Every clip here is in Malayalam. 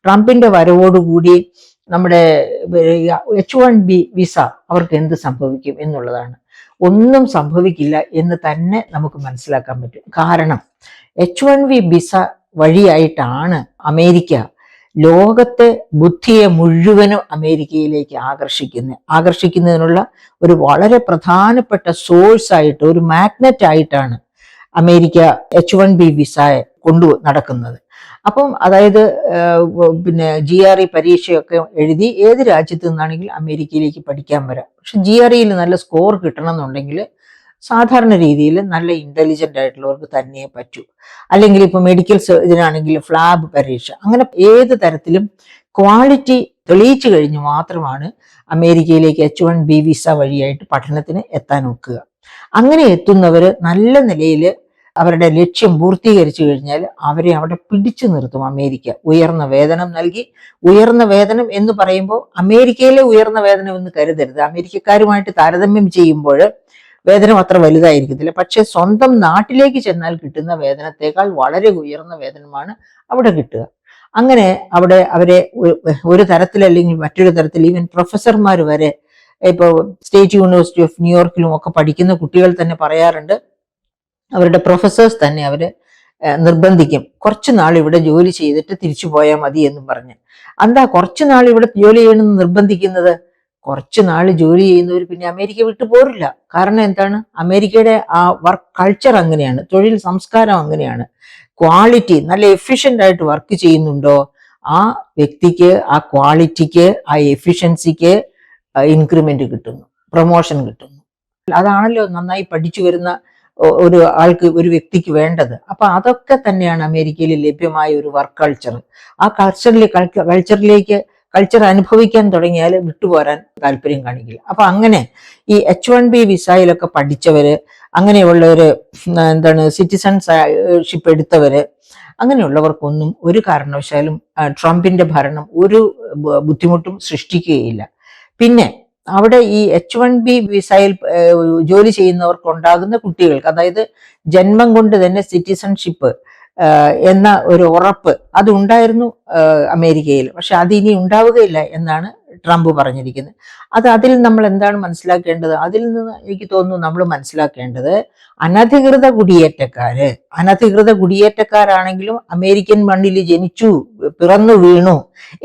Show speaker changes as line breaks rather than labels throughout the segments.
ട്രംപിന്റെ വരവോടുകൂടി നമ്മുടെ H1B വിസ അവർക്ക് എന്ത് സംഭവിക്കും എന്നുള്ളതാണ്. ഒന്നും സംഭവിക്കില്ല എന്ന് തന്നെ നമുക്ക് മനസ്സിലാക്കാൻ പറ്റും. കാരണം H1B വിസ വഴിയായിട്ടാണ് അമേരിക്ക ലോകത്തെ ബുദ്ധിയെ മുഴുവനും അമേരിക്കയിലേക്ക് ആകർഷിക്കുന്നതിനുള്ള ഒരു വളരെ പ്രധാനപ്പെട്ട സോഴ്സ് ആയിട്ട്, ഒരു മാഗ്നറ്റ് ആയിട്ടാണ് അമേരിക്ക H1B വിസയെ കൊണ്ടു നടക്കുന്നത്. അപ്പം അതായത് പിന്നെ GRE പരീക്ഷയൊക്കെ എഴുതി ഏത് രാജ്യത്ത് നിന്നാണെങ്കിലും അമേരിക്കയിലേക്ക് പഠിക്കാൻ വരാം. പക്ഷെ GREയിൽ നല്ല സ്കോർ കിട്ടണം എന്നുണ്ടെങ്കിൽ സാധാരണ രീതിയിൽ നല്ല ഇന്റലിജന്റ് ആയിട്ടുള്ളവർക്ക് തന്നെ പറ്റൂ. അല്ലെങ്കിൽ ഇപ്പൊ മെഡിക്കൽ ഇതിനാണെങ്കിൽ ഫ്ലാബ് പരീക്ഷ, അങ്ങനെ ഏത് തരത്തിലും ക്വാളിറ്റി തെളിയിച്ചു കഴിഞ്ഞ് മാത്രമാണ് അമേരിക്കയിലേക്ക് H1B വിസ വഴിയായിട്ട് പഠനത്തിന് എത്താൻ ഒക്കുക. അങ്ങനെ എത്തുന്നവര് നല്ല നിലയിൽ അവരുടെ ലക്ഷ്യം പൂർത്തീകരിച്ചു കഴിഞ്ഞാൽ അവരെ അവിടെ പിടിച്ചു നിർത്തും അമേരിക്ക. ഉയർന്ന വേതനം നൽകി, ഉയർന്ന വേതനം എന്ന് പറയുമ്പോൾ അമേരിക്കയിലെ ഉയർന്ന വേതനം എന്ന് കരുതരുത്. അമേരിക്കക്കാരുമായിട്ട് താരതമ്യം ചെയ്യുമ്പോൾ വേതനം അത്ര വലുതായിരിക്കത്തില്ല. പക്ഷെ സ്വന്തം നാട്ടിലേക്ക് ചെന്നാൽ കിട്ടുന്ന വേതനത്തെക്കാൾ വളരെ ഉയർന്ന വേതനമാണ് അവിടെ കിട്ടുക. അങ്ങനെ അവിടെ അവരെ ഒരു തരത്തിൽ അല്ലെങ്കിൽ മറ്റൊരു തരത്തിൽ ഈവൻ പ്രൊഫസർമാർ വരെ, ഇപ്പോൾ സ്റ്റേറ്റ് യൂണിവേഴ്സിറ്റി ഓഫ് ന്യൂയോർക്കിലും ഒക്കെ പഠിക്കുന്ന കുട്ടികൾ തന്നെ പറയാറുണ്ട്, അവരുടെ പ്രൊഫസേഴ്സ് തന്നെ അവര് നിർബന്ധിക്കും, കുറച്ചു നാൾ ഇവിടെ ജോലി ചെയ്തിട്ട് തിരിച്ചു പോയാൽ മതി എന്നും പറഞ്ഞ്. എന്താ കുറച്ചു നാൾ ഇവിടെ ജോലി ചെയ്യണമെന്ന് നിർബന്ധിക്കുന്നത്? കുറച്ചു നാൾ ജോലി ചെയ്യുന്നവർ പിന്നെ അമേരിക്ക വിട്ടു പോരില്ല. കാരണം എന്താണ്? അമേരിക്കയുടെ ആ വർക്ക് കൾച്ചർ അങ്ങനെയാണ്, തൊഴിൽ സംസ്കാരം അങ്ങനെയാണ്. ക്വാളിറ്റി നല്ല എഫിഷ്യന്റ് ആയിട്ട് വർക്ക് ചെയ്യുന്നുണ്ടോ ആ വ്യക്തിക്ക്, ആ ക്വാളിറ്റിക്ക്, ആ എഫിഷ്യൻസിക്ക് ഇൻക്രിമെന്റ് കിട്ടുന്നു, പ്രൊമോഷൻ കിട്ടുന്നു. അതാണല്ലോ നന്നായി പഠിച്ചു വരുന്ന ഒരു ആൾക്ക്, ഒരു വ്യക്തിക്ക് വേണ്ടത്. അപ്പൊ അതൊക്കെ തന്നെയാണ് അമേരിക്കയിൽ ലഭ്യമായ ഒരു വർക്ക് കൾച്ചർ. ആ കൾച്ചർ അനുഭവിക്കാൻ തുടങ്ങിയാൽ വിട്ടുപോരാൻ താല്പര്യം കാണിക്കില്ല. അപ്പൊ അങ്ങനെ ഈ H1B വിസയിലൊക്കെ പഠിച്ചവര്, അങ്ങനെയുള്ളവര്, എന്താണ് സിറ്റിസൺഷിപ്പ് എടുത്തവര്, അങ്ങനെയുള്ളവർക്കൊന്നും ഒരു കാരണവശാലും ട്രംപിന്റെ ഭരണം ഒരു ബുദ്ധിമുട്ടും സൃഷ്ടിക്കുകയില്ല. പിന്നെ അവിടെ ഈ H1B വിസയിൽ ജോലി ചെയ്യുന്നവർക്ക് ഉണ്ടാകുന്ന കുട്ടികൾക്ക്, അതായത് ജന്മം കൊണ്ട് തന്നെ സിറ്റിസൺഷിപ്പ് എന്ന ഒരു ഉറപ്പ് അതുണ്ടായിരുന്നു അമേരിക്കയിൽ. പക്ഷെ അതിനി ഉണ്ടാവുകയില്ല എന്നാണ് ട്രംപ് പറഞ്ഞിരിക്കുന്നത്. അതിൽ നമ്മൾ എന്താണ് മനസ്സിലാക്കേണ്ടത്? അതിൽ നിന്ന് എനിക്ക് തോന്നുന്നു നമ്മൾ മനസ്സിലാക്കേണ്ടത് അനധികൃത കുടിയേറ്റക്കാരാണെങ്കിലും അമേരിക്കൻ മണ്ണിൽ ജനിച്ചു പിറന്നു വീണു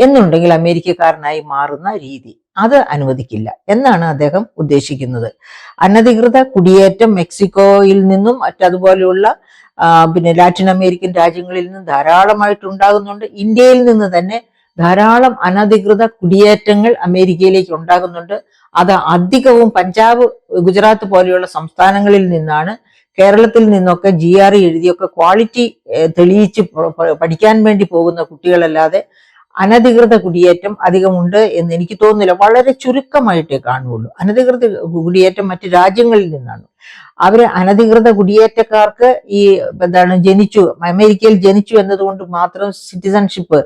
എന്നുണ്ടെങ്കിൽ അമേരിക്കക്കാരനായി മാറുന്ന രീതി അത് അനുവദിക്കില്ല എന്നാണ് അദ്ദേഹം ഉദ്ദേശിക്കുന്നത്. അനധികൃത കുടിയേറ്റം മെക്സിക്കോയിൽ നിന്നും മറ്റതുപോലെയുള്ള പിന്നെ ലാറ്റിൻ അമേരിക്കൻ രാജ്യങ്ങളിൽ നിന്ന് ധാരാളമായിട്ട് ഉണ്ടാകുന്നുണ്ട്. ഇന്ത്യയിൽ നിന്ന് തന്നെ ധാരാളം അനധികൃത കുടിയേറ്റങ്ങൾ അമേരിക്കയിലേക്ക് ഉണ്ടാകുന്നുണ്ട്. അത് അധികവും പഞ്ചാബ്, ഗുജറാത്ത് പോലെയുള്ള സംസ്ഥാനങ്ങളിൽ നിന്നാണ്. കേരളത്തിൽ നിന്നൊക്കെ GRE എഴുതിയൊക്കെ ക്വാളിറ്റി തെളിയിച്ച് പഠിക്കാൻ വേണ്ടി പോകുന്ന കുട്ടികളല്ലാതെ അനധികൃത കുടിയേറ്റം അധികമുണ്ട് എന്ന് എനിക്ക് തോന്നുന്നില്ല. വളരെ ചുരുക്കമായിട്ടേ കാണുകയുള്ളൂ. അനധികൃത കുടിയേറ്റം മറ്റു രാജ്യങ്ങളിൽ നിന്നാണ്. അവര് അനധികൃത കുടിയേറ്റക്കാർക്ക് ഈ അമേരിക്കയിൽ ജനിച്ചു എന്നതുകൊണ്ട് മാത്രം സിറ്റിസൺഷിപ്പ്,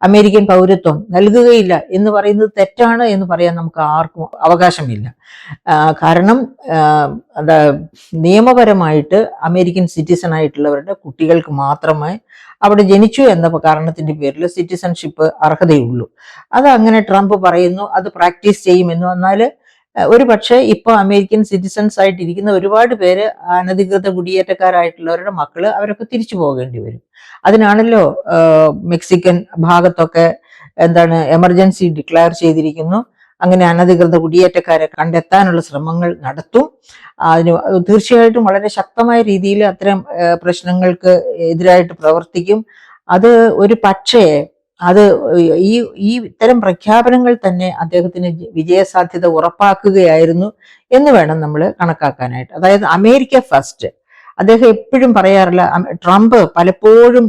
അമേരിക്കൻ പൗരത്വം നൽകുകയില്ല എന്ന് പറയുന്നത് തെറ്റാണ് എന്ന് പറയാൻ നമുക്ക് ആർക്കും അവകാശമില്ല. കാരണം നിയമപരമായിട്ട് അമേരിക്കൻ സിറ്റിസൺ ആയിട്ടുള്ളവരുടെ കുട്ടികൾക്ക് മാത്രമേ അവിടെ ജനിച്ചു എന്ന കാരണത്തിന്റെ പേരിൽ സിറ്റിസൺഷിപ്പ് അർഹതയുള്ളൂ. അത് അങ്ങനെ ട്രംപ് പറയുന്നു, അത് പ്രാക്ടീസ് ചെയ്യുമെന്ന്. എന്നാൽ ഒരു പക്ഷേ ഇപ്പൊ അമേരിക്കൻ സിറ്റിസൺസ് ആയിട്ടിരിക്കുന്ന ഒരുപാട് പേര് അനധികൃത കുടിയേറ്റക്കാരായിട്ടുള്ളവരുടെ മക്കള് അവരൊക്കെ തിരിച്ചു പോകേണ്ടി വരും. അതിനാണല്ലോ മെക്സിക്കൻ ഭാഗത്തൊക്കെ എമർജൻസി ഡിക്ലെയർ ചെയ്തിരിക്കുന്നു. അങ്ങനെ അനധികൃത കുടിയേറ്റക്കാരെ കണ്ടെത്താനുള്ള ശ്രമങ്ങൾ നടത്തും. അതിന് തീർച്ചയായിട്ടും വളരെ ശക്തമായ രീതിയിൽ അത്തരം പ്രശ്നങ്ങൾക്ക് എതിരായിട്ട് പ്രവർത്തിക്കും. അത് ഒരു പക്ഷേ ഈ ഇത്തരം പ്രഖ്യാപനങ്ങൾ തന്നെ അദ്ദേഹത്തിന് വിജയസാധ്യത ഉറപ്പാക്കുകയായിരുന്നു എന്ന് വേണം നമ്മൾ കണക്കാക്കാനായിട്ട്. അതായത് അമേരിക്ക ഫസ്റ്റ് അദ്ദേഹം എപ്പോഴും പറയാറില്ല. ട്രംപ് പലപ്പോഴും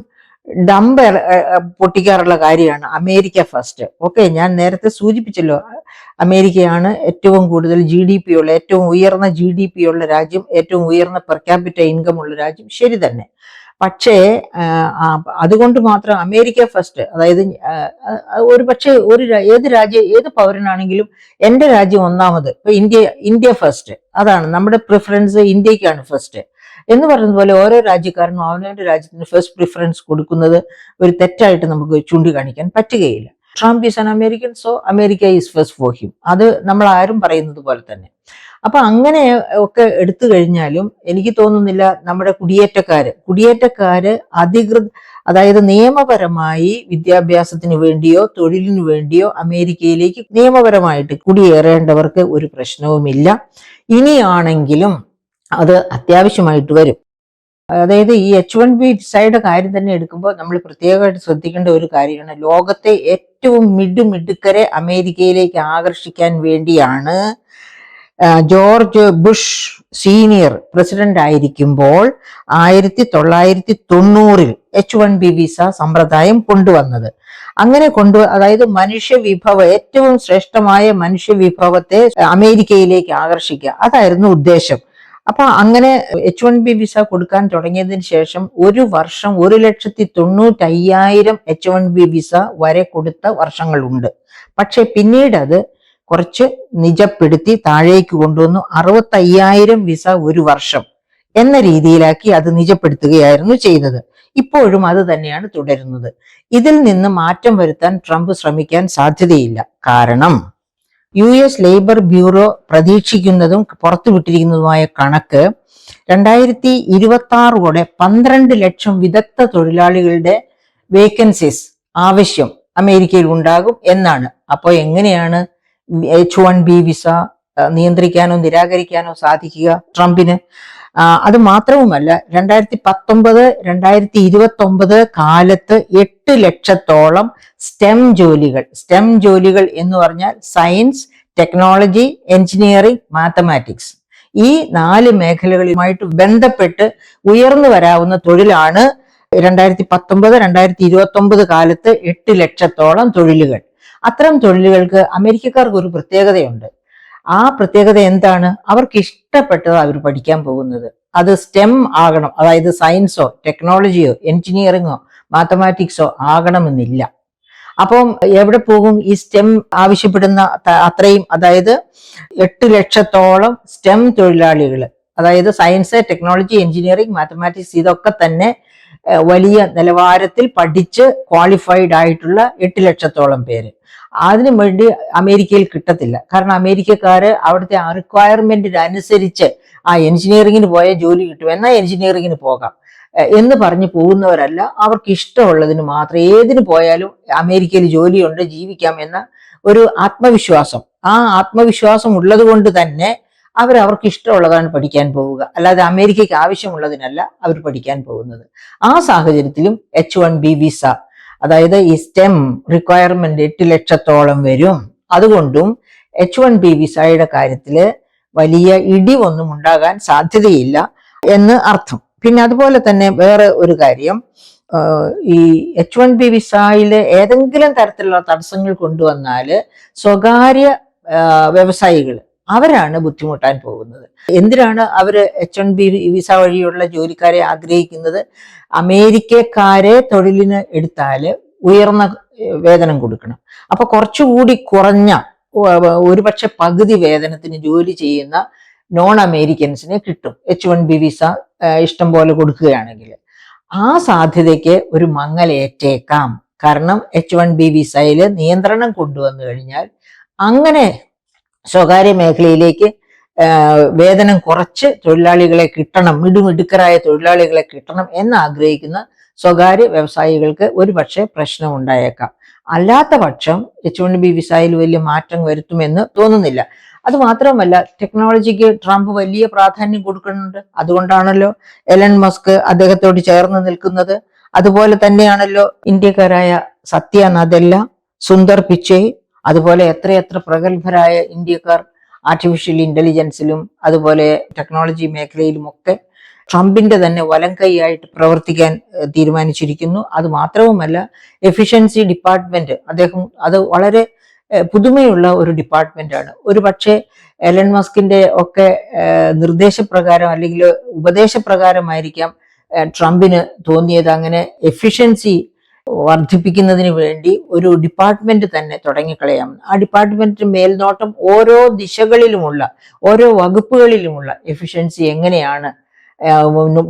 ഡംബ് പൊട്ടിക്കാറുള്ള കാര്യമാണ് അമേരിക്ക ഫസ്റ്റ്. ഓക്കെ, ഞാൻ നേരത്തെ സൂചിപ്പിച്ചല്ലോ, അമേരിക്കയാണ് ഏറ്റവും കൂടുതൽ GDP ഉള്ള, ഏറ്റവും ഉയർന്ന GDP ഉള്ള രാജ്യം, ഏറ്റവും ഉയർന്ന പെർ ക്യാപിറ്റ ഇൻകം ഉള്ള രാജ്യം. ശരി തന്നെ. പക്ഷേ അതുകൊണ്ട് മാത്രം അമേരിക്ക ഫസ്റ്റ്, അതായത് ഒരു പക്ഷേ ഏത് പൗരനാണെങ്കിലും എൻ്റെ രാജ്യം ഒന്നാമത്, ഇപ്പൊ ഇന്ത്യ ഫസ്റ്റ്, അതാണ് നമ്മുടെ പ്രിഫറൻസ്, ഇന്ത്യക്കാണ് ഫസ്റ്റ്. എന്ന് പറഞ്ഞതുപോലെ ഓരോ രാജ്യക്കാരനും അവനവന്റെ രാജ്യത്തിന് ഫസ്റ്റ് പ്രിഫറൻസ് കൊടുക്കുന്നത് ഒരു തെറ്റായിട്ട് നമുക്ക് ചൂണ്ടിക്കാണിക്കാൻ പറ്റുകയില്ല. Trump is an American, so America is first for him. അത് നമ്മൾ ആരും പറയുന്നത് പോലെ തന്നെ. അപ്പൊ അങ്ങനെ ഒക്കെ എടുത്തു കഴിഞ്ഞാലും എനിക്ക് തോന്നുന്നില്ല നമ്മുടെ കുടിയേറ്റക്കാര് അതായത് നിയമപരമായി വിദ്യാഭ്യാസത്തിന് വേണ്ടിയോ തൊഴിലിനു വേണ്ടിയോ അമേരിക്കയിലേക്ക് നിയമപരമായിട്ട് കുടിയേറേണ്ടവർക്ക് ഒരു പ്രശ്നവുമില്ല. ഇനിയാണെങ്കിലും അത് അത്യാവശ്യമായിട്ട് വരും. അതായത് ഈ H1B വിസയുടെ കാര്യം തന്നെ എടുക്കുമ്പോൾ നമ്മൾ പ്രത്യേകമായിട്ട് ശ്രദ്ധിക്കേണ്ട ഒരു കാര്യമാണ്, ലോകത്തെ ഏറ്റവും മിടുക്കരെ അമേരിക്കയിലേക്ക് ആകർഷിക്കാൻ വേണ്ടിയാണ് ജോർജ് ബുഷ് സീനിയർ പ്രസിഡന്റ് ആയിരിക്കുമ്പോൾ 1990 H1B വിസ സമ്പ്രദായം കൊണ്ടുവന്നത്. അങ്ങനെ അതായത് ഏറ്റവും ശ്രേഷ്ഠമായ മനുഷ്യവിഭവത്തെ അമേരിക്കയിലേക്ക് ആകർഷിക്കുക, അതായിരുന്നു ഉദ്ദേശം. അപ്പൊ അങ്ങനെ H1B വിസ കൊടുക്കാൻ തുടങ്ങിയതിന് ശേഷം ഒരു വർഷം 1,90,500 H1B വിസ വരെ കൊടുത്ത വർഷങ്ങളുണ്ട്. പക്ഷെ പിന്നീട് അത് കുറച്ച് നിജപ്പെടുത്തി താഴേക്ക് കൊണ്ടുവന്നു 65,000 വിസ ഒരു വർഷം എന്ന രീതിയിലാക്കി അത് നിജപ്പെടുത്തുകയായിരുന്നു ചെയ്തത്. ഇപ്പോഴും അത് തന്നെയാണ് തുടരുന്നത്. ഇതിൽ നിന്ന് മാറ്റം വരുത്താൻ ട്രംപ് ശ്രമിക്കാൻ സാധ്യതയില്ല. കാരണം US ലേബർ ബ്യൂറോ പ്രതീക്ഷിക്കുന്നതും പുറത്തുവിട്ടിരിക്കുന്നതുമായ കണക്ക് 2026 12 ലക്ഷം വിദഗ്ധ തൊഴിലാളികളുടെ വേക്കൻസീസ് ആവശ്യം അമേരിക്കയിൽ ഉണ്ടാകും എന്നാണ്. അപ്പോൾ എങ്ങനെയാണ് H1B വിസ നിയന്ത്രിക്കാനോ നിരാകരിക്കാനോ സാധിക്കുക ട്രംപിന്? അത് മാത്രവുമല്ല, 2019-2029 കാലത്ത് 8 ലക്ഷത്തോളം സ്റ്റെം ജോലികൾ എന്ന് പറഞ്ഞാൽ സയൻസ്, ടെക്നോളജി, എഞ്ചിനീയറിംഗ്, മാത്തമാറ്റിക്സ്, ഈ 4 മേഖലകളുമായിട്ട് ബന്ധപ്പെട്ട് ഉയർന്നു വരാവുന്ന തൊഴിലാണ് 2019-2029 കാലത്ത് 8 ലക്ഷത്തോളം തൊഴിലുകൾ. അത്തരം തൊഴിലുകൾക്ക് അമേരിക്കക്കാർക്ക് ഒരു പ്രത്യേകതയുണ്ട്. ആ പ്രത്യേകത എന്താണ്? അവർക്ക് ഇഷ്ടപ്പെട്ടത് അവർ പഠിക്കാൻ പോകുന്നത്. അത് സ്റ്റെം ആകണം, അതായത് സയൻസോ ടെക്നോളജിയോ എഞ്ചിനീയറിങ്ങോ മാത്തമാറ്റിക്സോ ആകണമെന്നില്ല. അപ്പം എവിടെ പോകും ഈ സ്റ്റെം ആവശ്യപ്പെടുന്ന അത്രയും? അതായത് 8 ലക്ഷത്തോളം സ്റ്റെം തൊഴിലാളികൾ, അതായത് സയൻസ്, ടെക്നോളജി, എഞ്ചിനീയറിംഗ്, മാത്തമാറ്റിക്സ്, ഇതൊക്കെ തന്നെ വലിയ നിലവാരത്തിൽ പഠിച്ച് ക്വാളിഫൈഡ് ആയിട്ടുള്ള 8 ലക്ഷത്തോളം പേര്. അതിനു വേണ്ടി അമേരിക്കയിൽ കിട്ടത്തില്ല. കാരണം അമേരിക്കക്കാര് അവിടുത്തെ റിക്വയർമെന്റിനനുസരിച്ച് എഞ്ചിനീയറിംഗിന് പോയാൽ ജോലി കിട്ടും, എന്നാൽ എഞ്ചിനീയറിംഗിന് പോകാം എന്ന് പറഞ്ഞു പോകുന്നവരല്ല. അവർക്ക് ഇഷ്ടമുള്ളതിന് മാത്രം ഏതിന് പോയാലും അമേരിക്കയിൽ ജോലിയുണ്ട്, ജീവിക്കാം എന്ന ഒരു ആത്മവിശ്വാസം. ആ ആത്മവിശ്വാസം ഉള്ളത് കൊണ്ട് തന്നെ അവർക്ക് ഇഷ്ടമുള്ളതാണ് പഠിക്കാൻ പോവുക, അല്ലാതെ അമേരിക്കയ്ക്ക് ആവശ്യമുള്ളതിനല്ല അവർ പഠിക്കാൻ പോകുന്നത്. ആ സാഹചര്യത്തിലും H1B വിസ, അതായത് ഈ സ്റ്റെം റിക്വയർമെന്റ് 8 ലക്ഷത്തോളം വരും. അതുകൊണ്ടും H1B വിസയുടെ കാര്യത്തില് വലിയ ഇടിവൊന്നും ഉണ്ടാകാൻ സാധ്യതയില്ല എന്ന് അർത്ഥം. പിന്നെ അതുപോലെ തന്നെ വേറെ ഒരു കാര്യം, ഈ H1B വിസയില് ഏതെങ്കിലും തരത്തിലുള്ള തടസ്സങ്ങൾ കൊണ്ടുവന്നാല് സ്വകാര്യ വ്യവസായികൾ അവരാണ് ബുദ്ധിമുട്ടാൻ പോകുന്നത്. എന്തിനാണ് അവര് H1B വിസ വഴിയുള്ള ജോലിക്കാരെ ആഗ്രഹിക്കുന്നത്? അമേരിക്കക്കാരെ തൊഴിലിന് എടുത്താല് ഉയർന്ന വേതനം കൊടുക്കണം. അപ്പൊ കുറച്ചുകൂടി കുറഞ്ഞ, ഒരുപക്ഷെ പകുതി വേതനത്തിന് ജോലി ചെയ്യുന്ന നോൺ അമേരിക്കൻസിനെ കിട്ടും H1B വിസ ഇഷ്ടം പോലെ കൊടുക്കുകയാണെങ്കിൽ. ആ സാധ്യതയ്ക്ക് ഒരു മങ്ങലേറ്റേക്കാം. കാരണം H1B വിസയില് നിയന്ത്രണം കൊണ്ടുവന്നു കഴിഞ്ഞാൽ അങ്ങനെ സ്വകാര്യ മേഖലയിലേക്ക് വേതനം കുറച്ച് തൊഴിലാളികളെ കിട്ടണം, മിടുക്കരായ തൊഴിലാളികളെ കിട്ടണം എന്ന് ആഗ്രഹിക്കുന്ന സ്വകാര്യ വ്യവസായികൾക്ക് ഒരു പക്ഷേ പ്രശ്നം ഉണ്ടായേക്കാം. അല്ലാത്ത പക്ഷം H1B വിസയിൽ വലിയ മാറ്റം വരുത്തുമെന്ന് തോന്നുന്നില്ല. അത് മാത്രമല്ല, ടെക്നോളജിക്ക് ട്രംപ് വലിയ പ്രാധാന്യം കൊടുക്കുന്നുണ്ട്. അതുകൊണ്ടാണല്ലോ എലൻ മസ്ക് അദ്ദേഹത്തോട് ചേർന്ന് നിൽക്കുന്നത്. അതുപോലെ തന്നെയാണല്ലോ ഇന്ത്യക്കാരായ സത്യ നദല്ല, സുന്ദർ പിച്ചൈ, അതുപോലെ എത്രയെത്ര പ്രഗത്ഭരായ ഇന്ത്യക്കാർ ആർട്ടിഫിഷ്യൽ ഇന്റലിജൻസിലും അതുപോലെ ടെക്നോളജി മേഖലയിലുമൊക്കെ ട്രംപിന്റെ തന്നെ വലം കൈയായിട്ട് പ്രവർത്തിക്കാൻ തീരുമാനിച്ചിരിക്കുന്നു. അത് മാത്രവുമല്ല, എഫിഷ്യൻസി ഡിപ്പാർട്ട്മെന്റ് അത് വളരെ പുതുമയുള്ള ഒരു ഡിപ്പാർട്ട്മെന്റാണ്. ഒരു പക്ഷേ എലൻ മസ്കിന്റെ ഒക്കെ നിർദ്ദേശപ്രകാരം അല്ലെങ്കിൽ ഉപദേശപ്രകാരമായിരിക്കാം ട്രംപിന് തോന്നിയത് അങ്ങനെ എഫിഷ്യൻസി വർദ്ധിപ്പിക്കുന്നതിന് വേണ്ടി ഒരു ഡിപ്പാർട്ട്മെന്റ് തന്നെ തുടങ്ങിക്കളയാം. ആ ഡിപ്പാർട്ട്മെന്റിന് മേൽനോട്ടം ഓരോ ദിശകളിലുമുള്ള, ഓരോ വകുപ്പുകളിലുമുള്ള എഫിഷ്യൻസി എങ്ങനെയാണ്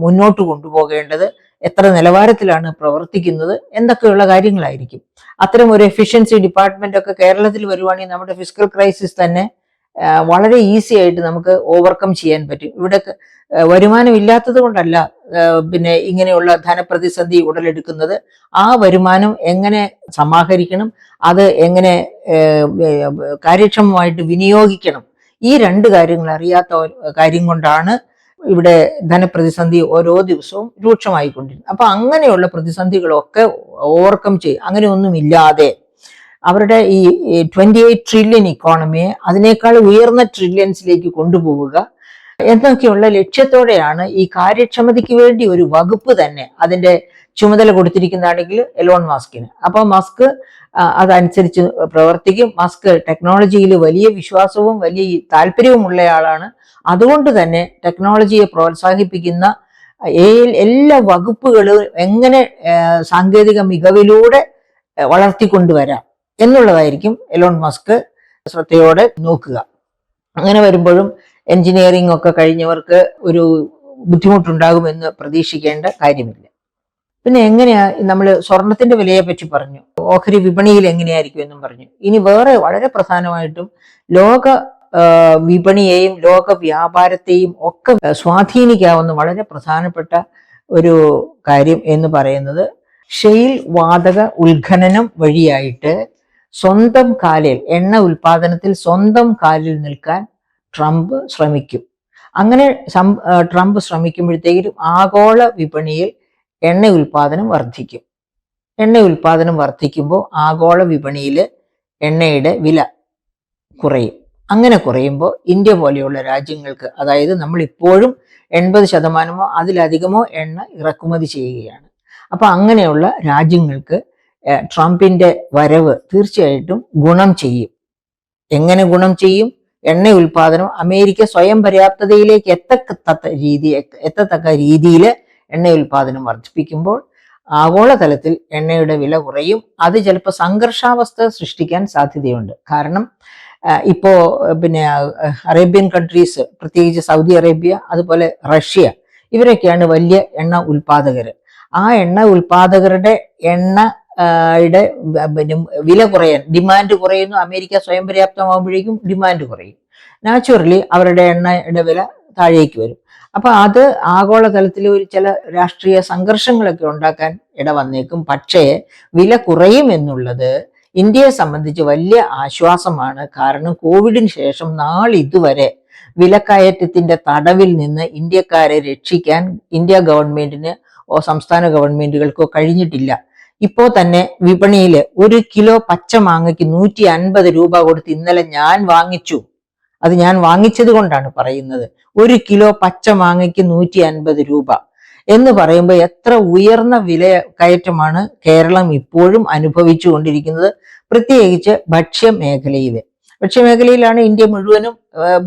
മുന്നോട്ട് കൊണ്ടുപോകേണ്ടത്, എത്ര നിലവാരത്തിലാണ് പ്രവർത്തിക്കുന്നത് എന്തൊക്കെയുള്ള കാര്യങ്ങളായിരിക്കും. അത്തരം ഒരു എഫിഷ്യൻസി ഡിപ്പാർട്ട്മെന്റ് ഒക്കെ കേരളത്തിൽ വരുവാണെങ്കിൽ നമ്മുടെ ഫിസിക്കൽ ക്രൈസിസ് തന്നെ വളരെ ഈസി ആയിട്ട് നമുക്ക് ഓവർകം ചെയ്യാൻ പറ്റും. ഇവിടെ വരുമാനം ഇല്ലാത്തത് കൊണ്ടല്ല പിന്നെ ഇങ്ങനെയുള്ള ധനപ്രതിസന്ധി ഉടലെടുക്കുന്നത്. ആ വരുമാനം എങ്ങനെ സമാഹരിക്കണം, അത് എങ്ങനെ കാര്യക്ഷമമായിട്ട് വിനിയോഗിക്കണം, ഈ രണ്ട് കാര്യങ്ങൾ അറിയാത്ത കാര്യം കൊണ്ടാണ് ഇവിടെ ധനപ്രതിസന്ധി ഓരോ ദിവസവും രൂക്ഷമായിക്കൊണ്ടിരിക്കുന്നത്. അപ്പൊ അങ്ങനെയുള്ള പ്രതിസന്ധികളൊക്കെ ഓവർകം ചെയ്യും. അങ്ങനെയൊന്നുമില്ലാതെ അവരുടെ ഈ 28 ട്രില്യൺ ഇക്കോണമിയെ അതിനേക്കാൾ ഉയർന്ന ട്രില്യൻസിലേക്ക് കൊണ്ടുപോവുക എന്നൊക്കെയുള്ള ലക്ഷ്യത്തോടെയാണ് ഈ കാര്യക്ഷമതയ്ക്ക് വേണ്ടി ഒരു വകുപ്പ് തന്നെ അതിന്റെ ചുമതല കൊടുത്തിരിക്കുന്നതാണെങ്കിൽ എലോൺ മസ്കിന്. അപ്പൊ മസ്ക് അതനുസരിച്ച് പ്രവർത്തിക്കും. മസ്ക് ടെക്നോളജിയിൽ വലിയ വിശ്വാസവും വലിയ താല്പര്യവും ഉള്ളയാളാണ്. അതുകൊണ്ട് തന്നെ ടെക്നോളജിയെ പ്രോത്സാഹിപ്പിക്കുന്ന എല്ലാ വകുപ്പുകളും എങ്ങനെ സാങ്കേതിക മികവിലൂടെ വളർത്തിക്കൊണ്ടുവരാം എന്നുള്ളതായിരിക്കും എലോൺ മസ്ക് ശ്രദ്ധയോടെ നോക്കുക. അങ്ങനെ വരുമ്പോഴും എഞ്ചിനീയറിംഗ് ഒക്കെ കഴിഞ്ഞവർക്ക് ഒരു ബുദ്ധിമുട്ടുണ്ടാകുമെന്ന് പ്രതീക്ഷിക്കേണ്ട കാര്യമില്ല. പിന്നെ എങ്ങനെയാ നമ്മൾ സ്വർണത്തിന്റെ വിലയെ പറ്റി പറഞ്ഞു, ഓഹരി വിപണിയിൽ എങ്ങനെയായിരിക്കും എന്നും പറഞ്ഞു. ഇനി വേറെ വളരെ പ്രധാനമായിട്ടും ലോക വിപണിയെയും ലോക വ്യാപാരത്തെയും ഒക്കെ സ്വാധീനിക്കാവുന്ന വളരെ പ്രധാനപ്പെട്ട ഒരു കാര്യം എന്ന് പറയുന്നത് ഷെയിൽ വാതക ഉത്ഖനനം വഴിയായിട്ട് സ്വന്തം കാലിൽ, എണ്ണ ഉൽപാദനത്തിൽ സ്വന്തം കാലിൽ നിൽക്കാൻ ട്രംപ് ശ്രമിക്കും. അങ്ങനെ ട്രംപ് ശ്രമിക്കുമ്പോഴത്തേക്കും ആഗോള വിപണിയിൽ എണ്ണ ഉൽപാദനം വർദ്ധിക്കും. എണ്ണ ഉൽപാദനം വർദ്ധിക്കുമ്പോൾ ആഗോള വിപണിയിൽ എണ്ണയുടെ വില കുറയും. അങ്ങനെ കുറയുമ്പോൾ ഇന്ത്യ പോലെയുള്ള രാജ്യങ്ങൾക്ക്, അതായത് നമ്മൾ ഇപ്പോഴും 80% അതിലധികമോ എണ്ണ ഇറക്കുമതി ചെയ്യുകയാണ്. അപ്പൊ അങ്ങനെയുള്ള രാജ്യങ്ങൾക്ക് ട്രംപിന്റെ വരവ് തീർച്ചയായിട്ടും ഗുണം ചെയ്യും. എങ്ങനെ ഗുണം ചെയ്യും? എണ്ണ ഉൽപാദനം അമേരിക്ക സ്വയം പര്യാപ്തതയിലേക്ക് എത്തത്തക്ക രീതിയിൽ എണ്ണ ഉൽപാദനം വർദ്ധിപ്പിക്കുമ്പോൾ ആഗോളതലത്തിൽ എണ്ണയുടെ വില കുറയും. അത് ചിലപ്പോൾ സംഘർഷാവസ്ഥ സൃഷ്ടിക്കാൻ സാധ്യതയുണ്ട്. കാരണം ഇപ്പോ പിന്നെ അറേബ്യൻ കൺട്രീസ്, പ്രത്യേകിച്ച് സൗദി അറേബ്യ, അതുപോലെ റഷ്യ, ഇവരൊക്കെയാണ് വലിയ എണ്ണ ഉൽപാദകർ. ആ എണ്ണ ഉൽപാദകരുടെ എണ്ണയുടെ വില കുറയാൻ, ഡിമാൻഡ് കുറയുന്നു. അമേരിക്ക സ്വയം പര്യാപ്തമാകുമ്പോഴേക്കും ഡിമാൻഡ് കുറയും. നാച്ചുറലി അവരുടെ എണ്ണയുടെ വില താഴേക്ക് വരും. അപ്പൊ അത് ആഗോളതലത്തിൽ ഒരു ചില രാഷ്ട്രീയ സംഘർഷങ്ങളൊക്കെ ഉണ്ടാക്കാൻ ഇട വന്നേക്കും. പക്ഷേ വില കുറയും എന്നുള്ളത് ഇന്ത്യയെ സംബന്ധിച്ച് വലിയ ആശ്വാസമാണ്. കാരണം കോവിഡിന് ശേഷം നാളിതുവരെ വിലക്കയറ്റത്തിന്റെ തടവിൽ നിന്ന് ഇന്ത്യക്കാരെ രക്ഷിക്കാൻ ഇന്ത്യ ഗവൺമെന്റിന് സംസ്ഥാന ഗവൺമെന്റുകൾക്കോ കഴിഞ്ഞിട്ടില്ല. ഇപ്പോ തന്നെ വിപണിയിൽ 1 കിലോ പച്ചമാങ്ങയ്ക്ക് 150 രൂപ കൊടുത്ത് ഇന്നലെ ഞാൻ വാങ്ങിച്ചു. അത് ഞാൻ വാങ്ങിച്ചത് കൊണ്ടാണ് പറയുന്നത്. 1 കിലോ പച്ചമാങ്ങയ്ക്ക് 150 രൂപ എന്ന് പറയുമ്പോൾ എത്ര ഉയർന്ന വില കയറ്റമാണ് കേരളം ഇപ്പോഴും അനുഭവിച്ചു കൊണ്ടിരിക്കുന്നത്. പ്രത്യേകിച്ച് ഭക്ഷ്യമേഖലയിലാണ് ഇന്ത്യ മുഴുവനും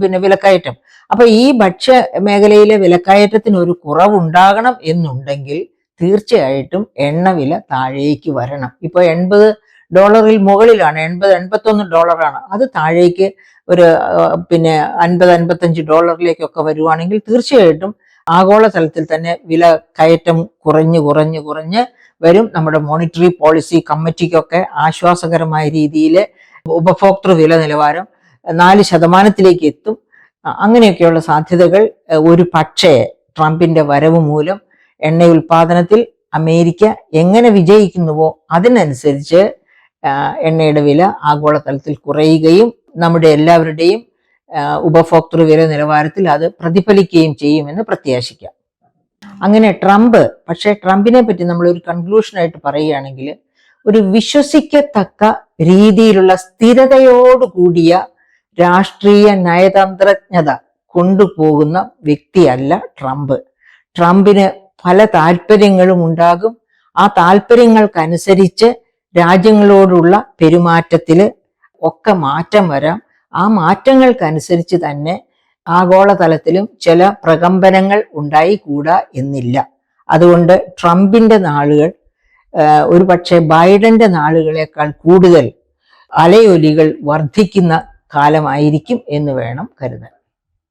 പിന്നെ വിലക്കയറ്റം. അപ്പൊ ഈ ഭക്ഷ്യ മേഖലയിലെ വിലക്കയറ്റത്തിന് ഒരു കുറവുണ്ടാകണം എന്നുണ്ടെങ്കിൽ തീർച്ചയായിട്ടും എണ്ണവില താഴേക്ക് വരണം. ഇപ്പൊ $80 മുകളിലാണ്, $80-81. അത് താഴേക്ക് ഒരു പിന്നെ $50-55 വരുവാണെങ്കിൽ തീർച്ചയായിട്ടും ആഗോളതലത്തിൽ തന്നെ വില കയറ്റം കുറഞ്ഞ് വരും. നമ്മുടെ മോണിറ്ററി പോളിസി കമ്മിറ്റിക്കൊക്കെ ആശ്വാസകരമായ രീതിയിൽ ഉപഭോക്തൃ വില നിലവാരം 4% എത്തും. അങ്ങനെയൊക്കെയുള്ള സാധ്യതകൾ ഒരു പക്ഷേ ട്രംപിന്റെ വരവ് മൂലം എണ്ണ ഉൽപാദനത്തിൽ അമേരിക്ക എങ്ങനെ വിജയിക്കുന്നുവോ അതിനനുസരിച്ച് എണ്ണയുടെ വില ആഗോളതലത്തിൽ കുറയുകയും നമ്മുടെ എല്ലാവരുടെയും ഉപഭോക്തൃ വില നിലവാരത്തിൽ അത് പ്രതിഫലിക്കുകയും ചെയ്യുമെന്ന് പ്രത്യാശിക്കാം. അങ്ങനെ പക്ഷേ ട്രംപിനെ പറ്റി നമ്മൾ ഒരു കൺക്ലൂഷനായിട്ട് പറയുകയാണെങ്കിൽ, ഒരു വിശ്വസിക്കത്തക്ക രീതിയിലുള്ള സ്ഥിരതയോടുകൂടിയ രാഷ്ട്രീയ നയതന്ത്രജ്ഞത കൊണ്ടുപോകുന്ന വ്യക്തിയല്ല ട്രംപ്. ട്രംപിന് പല താല്പര്യങ്ങളും ഉണ്ടാകും. ആ താല്പര്യങ്ങൾക്കനുസരിച്ച് രാജ്യങ്ങളോടുള്ള പെരുമാറ്റത്തിൽ ഒക്കെ മാറ്റം വരാം. ആ മാറ്റങ്ങൾക്കനുസരിച്ച് തന്നെ ആഗോളതലത്തിലും ചില പ്രകമ്പനങ്ങൾ ഉണ്ടായിക്കൂടാ എന്നില്ല. അതുകൊണ്ട് ട്രംപിന്റെ നാളുകൾ ഒരു പക്ഷേ ബൈഡന്റെ നാളുകളെക്കാൾ കൂടുതൽ അലയൊലികൾ വർദ്ധിക്കുന്ന കാലമായിരിക്കും എന്ന് വേണം കരുതാൻ.